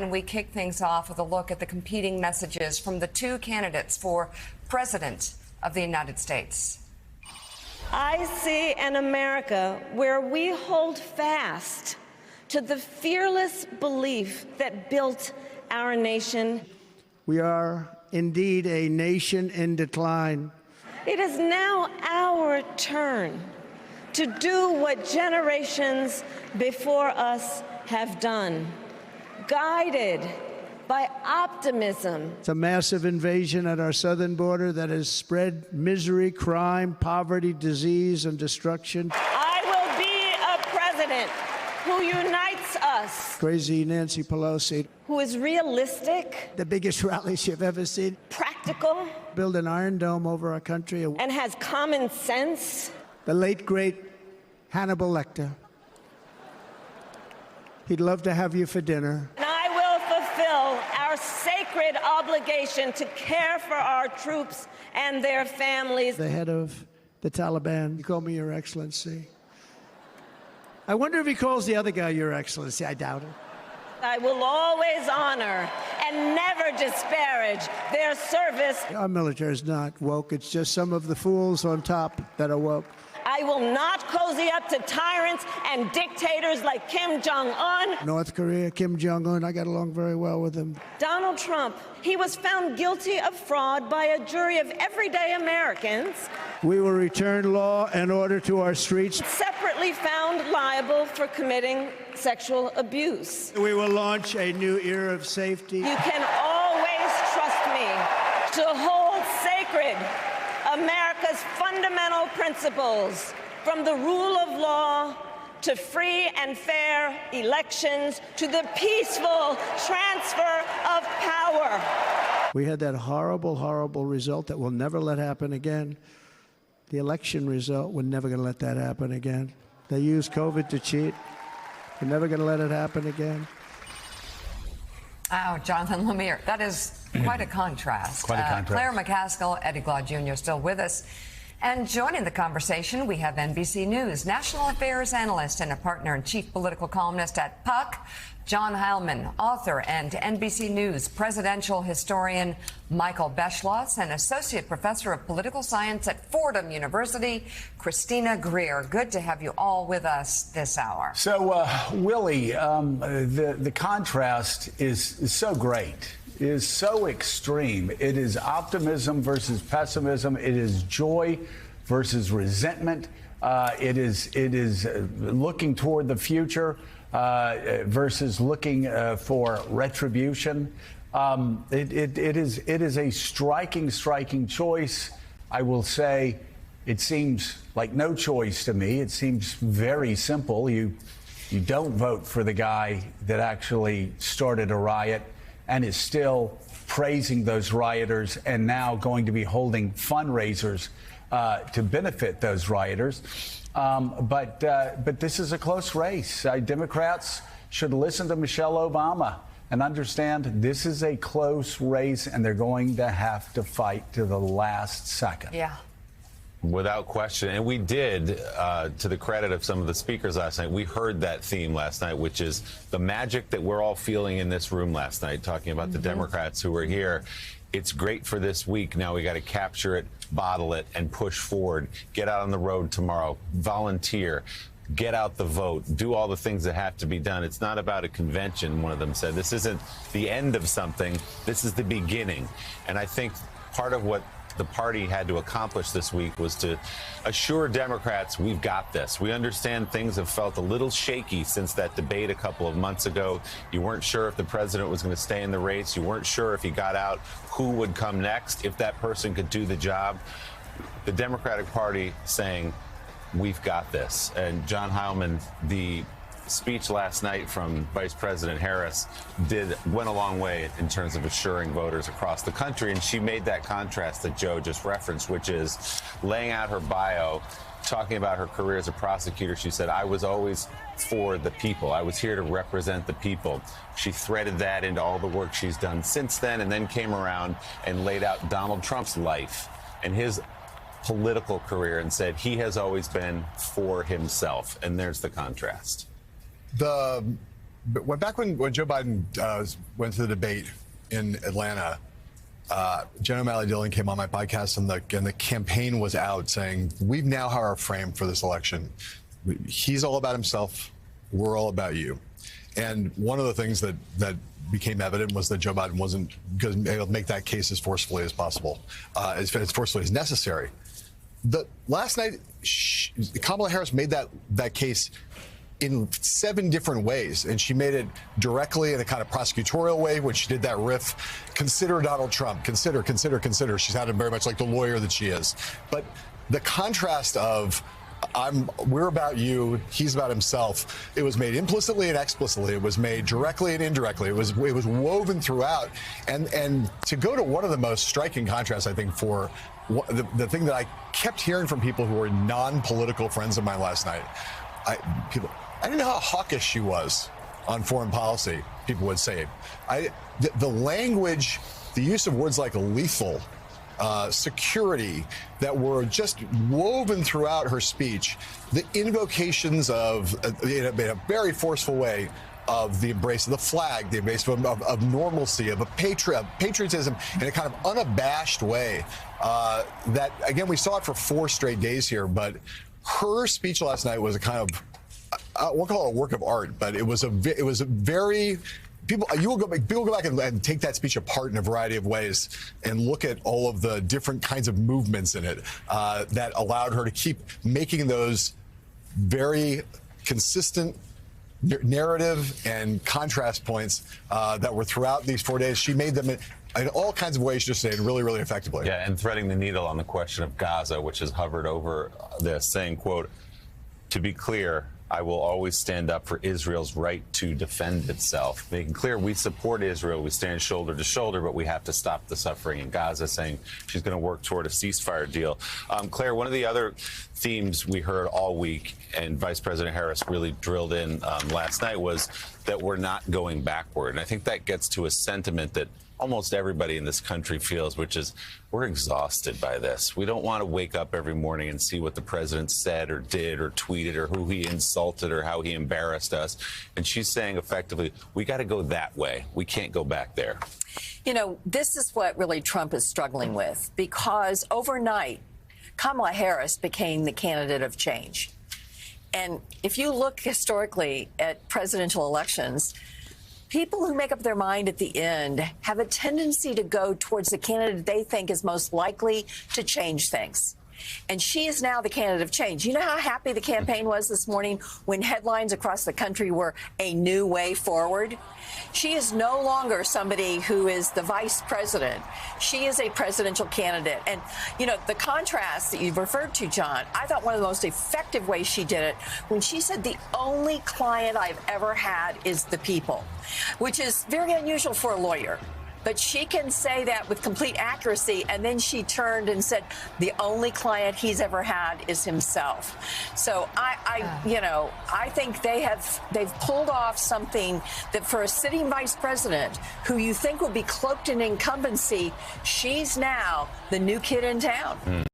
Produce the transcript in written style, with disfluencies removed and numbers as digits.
And we kick things off with a look at the competing messages from the two candidates for President of the United States. I see an America where we hold fast to the fearless belief that built our nation. We are indeed a nation in decline. It is now our turn to do what generations before us have done, guided by optimism. It's a massive invasion at our southern border that has spread misery, crime, poverty, disease, and destruction. I will be a president who unites us. Crazy Nancy Pelosi. Who is realistic. The biggest rallies you've ever seen. Practical. Build an Iron Dome over our country. And has common sense. The late, great Hannibal Lecter. He'd love to have you for dinner. And I will fulfill our sacred obligation to care for our troops and their families. The head of the Taliban, you call me Your Excellency. I wonder if he calls the other guy Your Excellency. I doubt it. I will always honor and never disparage their service. Our military is not woke. It's just some of the fools on top that are woke. I will not cozy up to tyrants and dictators like Kim Jong-un. North Korea, Kim Jong-un, I got along very well with him. Donald Trump, he was found guilty of fraud by a jury of everyday Americans. We will return law and order to our streets. Separately found liable for committing sexual abuse. We will launch a new era of safety. You can always trust me to hold sacred America's fundamental principles, from the rule of law to free and fair elections to the peaceful transfer of power. We had that horrible, horrible result that we'll never let happen again. The election result, we're never going to let that happen again. They used COVID to cheat. We're never going to let it happen again. Oh, Jonathan Lemire, that is quite a contrast. Quite a contrast. Claire McCaskill, Eddie Glaude Jr. still with us. And joining the conversation, we have NBC News national affairs analyst and a partner and chief political columnist at Puck, John Heilman, author and NBC News presidential historian Michael Beschloss, and associate professor of political science at Fordham University, Christina Greer. Good to have you all with us this hour. So, Willie, the contrast is so great, is so extreme. It is optimism versus pessimism. It is joy versus resentment. It is looking toward the future versus looking for retribution. It is a striking choice. I will say it seems like no choice to me. It seems very simple. You don't vote for the guy that actually started a riot and is still praising those rioters and now going to be holding fundraisers to benefit those rioters. But this is a close race. Democrats should listen to Michelle Obama and understand this is a close race and they're going to have to fight to the last second. Yeah. Without question. And we did, to the credit of some of the speakers last night, we heard that theme last night, which is the magic that we're all feeling in this room last night, talking about the Democrats who were here. It's great for this week. Now we got to capture it, bottle it, and push forward. Get out on the road tomorrow. Volunteer. Get out the vote. Do all the things that have to be done. It's not about a convention, one of them said. This isn't the end of something. This is the beginning. And I think part of what the party had to accomplish this week was to assure Democrats we've got this. We understand things have felt a little shaky since that debate a couple of months ago. You weren't sure if the president was going to stay in the race. You weren't sure if he got out who would come next, if that person could do the job. The Democratic Party saying we've got this. And John Heilman, the speech last night from Vice President Harris went a long way in terms of assuring voters across the country. And she made that contrast that Joe just referenced, which is laying out her bio, talking about her career as a prosecutor. She said, I was always for the people. I was here to represent the people. She threaded that into all the work she's done since then, and then came around and laid out Donald Trump's life and his political career and said he has always been for himself. And there's the contrast. The back when Joe Biden went to the debate in Atlanta, Jen O'Malley Dillon came on my podcast, and the campaign was out saying, we've now have our frame for this election. He's all about himself. We're all about you. And one of the things that became evident was that Joe Biden wasn't going to be able to make that case as forcefully as possible, as forcefully as necessary. Last night, Kamala Harris made that case in 7 different ways, and she made it directly in a kind of prosecutorial way when she did that riff. Consider Donald Trump. Consider. She sounded very much like the lawyer that she is. But the contrast of we're about you, he's about himself. It was made implicitly and explicitly. It was made directly and indirectly. It was woven throughout. And to go to one of the most striking contrasts, I think, for the thing that I kept hearing from people who were non-political friends of mine last night, I didn't know how hawkish she was on foreign policy, people would say. The language, the use of words like lethal, security, that were just woven throughout her speech, the invocations of, in a very forceful way, of the embrace of the flag, the embrace of normalcy, of a patriotism in a kind of unabashed way. That, again, we saw it for 4 straight days here, but her speech last night was a kind of, I won't call it a work of art, but it was a very people go back and take that speech apart in a variety of ways and look at all of the different kinds of movements in it that allowed her to keep making those very consistent narrative and contrast points that were throughout these 4 days. She made them in all kinds of ways, just saying really, really effectively. Yeah, and threading the needle on the question of Gaza, which has hovered over this, saying, quote, to be clear, I will always stand up for Israel's right to defend itself. Making clear we support Israel, we stand shoulder to shoulder, but we have to stop the suffering in Gaza, saying she's going to work toward a ceasefire deal. Claire, one of the other themes we heard all week, and Vice President Harris really drilled in last night, was that we're not going backward. And I think that gets to a sentiment that almost everybody in this country feels, which is we're exhausted by this. We don't want to wake up every morning and see what the president said or did or tweeted or who he insulted or how he embarrassed us. And she's saying effectively, we got to go that way. We can't go back there. You know, this is what really Trump is struggling with, because overnight, Kamala Harris became the candidate of change. And if you look historically at presidential elections, people who make up their mind at the end have a tendency to go towards the candidate they think is most likely to change things. And she is now the candidate of change. You know how happy the campaign was this morning when headlines across the country were a new way forward? She is no longer somebody who is the vice president. She is a presidential candidate. And, you know, the contrast that you've referred to, John, I thought one of the most effective ways she did it when she said the only client I've ever had is the people, which is very unusual for a lawyer. But she can say that with complete accuracy, and then she turned and said the only client he's ever had is himself. So I think they've pulled off something that for a sitting vice president who you think will be cloaked in incumbency, she's now the new kid in town.